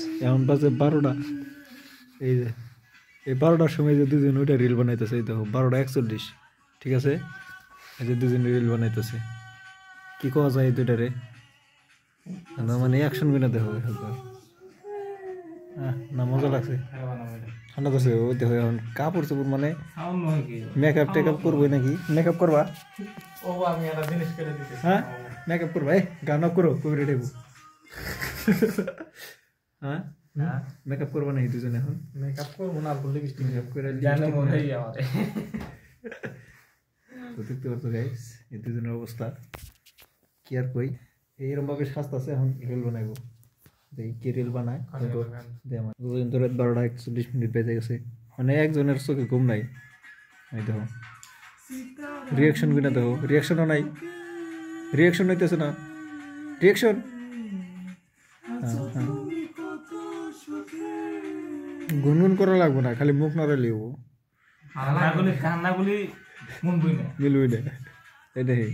এখন বাজে 12টা। এই যে এই 12টার সময় যে দুজন ওইটা রিল বানাইতেছে, এই দেখো 12:41, ঠিক আছে? এই যে দুজন রিল বানাইতেছে, কি কওয়া যায় এই দুইটারে? মানে অ্যাকশন বিনা দেখো না, মজা লাগছে। ঠান্ডা তো ওই দেখো এখন কাপড় চোপড় মানে মেকআপ টেকআপ করবো নাকি? মেকআপ করবা? হ্যাঁ মেকআপ করবা? গান করো কবিরে দেবো। হ্যাঁ মেকআপ করবা নাকি দুজনে? এখন মেকআপ করবো না, মেকআপ করে তো দেখতে পাচ্ছ গাইস এই দুজনের অবস্থা কি আর কই। এইরকম ভাবে সাজতে আছে, এখন রিল বানাইবো। কি রিল বানায় দুজন তো রাত 12:41 বেজে গেছে, মানে একজনের চোখে ঘুম নাই। এই দেখো রিয়াকশন কিনা দেখো, রিয়াকশনও নাই, রিয়াকশন হইতেছে না, রিয়াকশন। গুনগুন করা লাগবো না, খালি মুখ নাড়াইলে হবো, মিলবই না। এই দেখি